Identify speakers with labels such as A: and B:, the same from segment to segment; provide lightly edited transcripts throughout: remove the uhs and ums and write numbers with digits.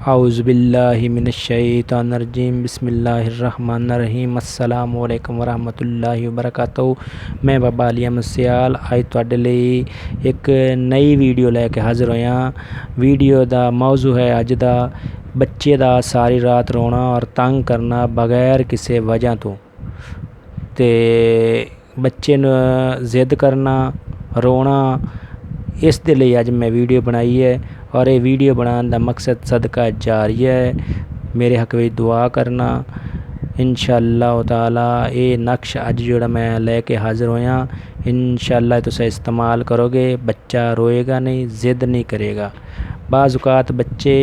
A: औज़ुबिल्लाहि मिनश्शैतानिर्रजीम बिस्मिल्लाहिर्रहमानिर्रहीम अस्सलामु अलैकुम वरहमतुल्लाहि वबरकातुहू। मैं बाबा अली अहमद सियाल अज तुहाडे लई एक नई वीडियो लैके हाज़र होया। वीडियो दा मौजू है अज दा बच्चे दा सारी रात रोना और तंग करना बगैर किसी वजह तो। ते बच्चे नूं जिद करना रोना, इस दे लई अज मैं वीडियो बनाई है। और ये वीडियो बनाने का मकसद सदका जारिया है, मेरे हक में दुआ करना इंशाअल्लाह ताला। ये नक्श अज जोड़ा मैं लैके हाज़र होया, इंशाअल्लाह तुसीं इस्तेमाल करोगे, बच्चा रोएगा नहीं, जिद नहीं करेगा। बाज़ औक़ात बच्चे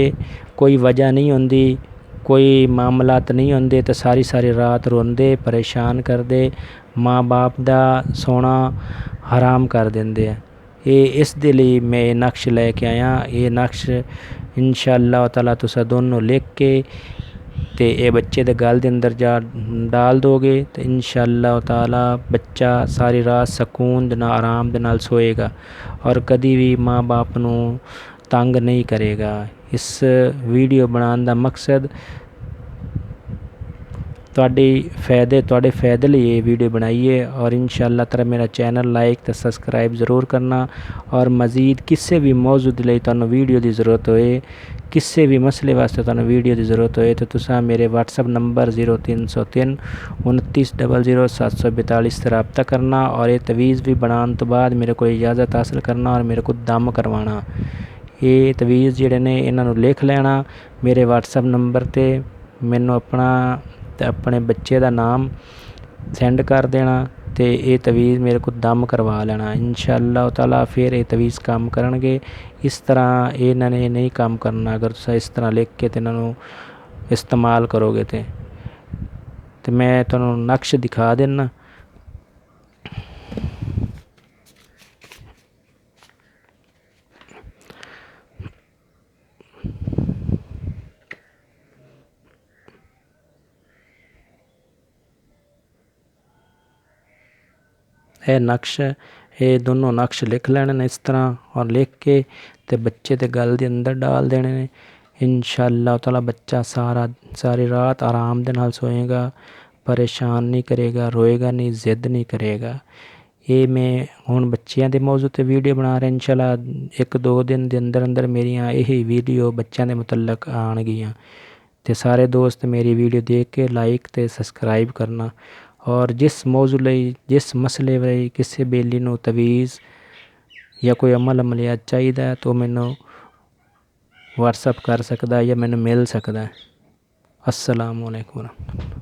A: कोई वजह नहीं होंदी, कोई मामलात नहीं होंदे तो सारी सारी रात रोंदे, परेशान करदे, माँ बाप दा सोना हराम कर देंदे है। ये इस दे लई मैं नक्श लैके आया। ये नक्श इंशाअल्लाह ताला तुसा दोनों लिख के ते ये बच्चे दे गल दे अंदर जा डाल दोगे तो इंशाअल्लाह ताला बच्चा सारी रात सकून दे नाल आराम दे नाल सोएगा और कदी भी माँ बाप नूं तंग नहीं करेगा। इस वीडियो बनाने का मकसद तुहाडे फ़ायदे लिए ये वीडियो बनाई है। और इंशाअल्लाह ताला मेरा चैनल लाइक तो सब्सक्राइब ज़रूर करना। और मज़ीद किसी भी मौजू दे लई तुहानूं वीडियो की ज़रूरत होए, किसी भी मसले वास्ते तुहानूं वीडियो की ज़रूरत होए तो तुसां मेरे व्हाट्सअप नंबर 0303 29 00 742 से रब्ता करना। और ये तवीज़ भी बनाने तो बाद मेरे को इजाज़त हासिल करना और मेरे को दम करवाना। ये तवीज़ जिहड़े ने इन्हां नूं लिख लेना मेरे व्हाट्सअप नंबर ते, मैनूं अपने बच्चे का नाम सेंड कर देना तो ये तवीज़ मेरे को दम करवा लेना इंशाअल्लाह ताला। फिर ये तवीज़ काम करनगे। इस तरह इन्होंने नहीं काम करना अगर तुम इस तरह लिख के इन्हों इस्तेमाल करोगे तो मैं तुहानूं नक्श दिखा देना। ये नक्श, ये दोनों नक्श लिख लेने ने इस तरह और लिख के ते बच्चे के गल के अंदर डाल देने ने। इंशाअल्लाह ताला बच्चा सारी रात आराम दे नाल सोएगा, परेशान नहीं करेगा, रोएगा नहीं, जिद नहीं करेगा। ये मैं हुण बच्चों के मौजू ते वीडियो बना रहा। इंशाअल्लाह एक दो दिन के अंदर अंदर मेरिया यही वीडियो बच्चों के मुतलक आनगियां ते सारे दोस्त मेरी वीडियो देख के लाइक ते सब्सक्राइब करना। और जिस मौजू लई, जिस मसले लई किसी बेली नूं तवीज़ या कोई अमलियात चाहिए तो मैनूं व्हाट्सअप कर सकदा या मैनूं मिल सकदा। अस्सलामु अलैकुम।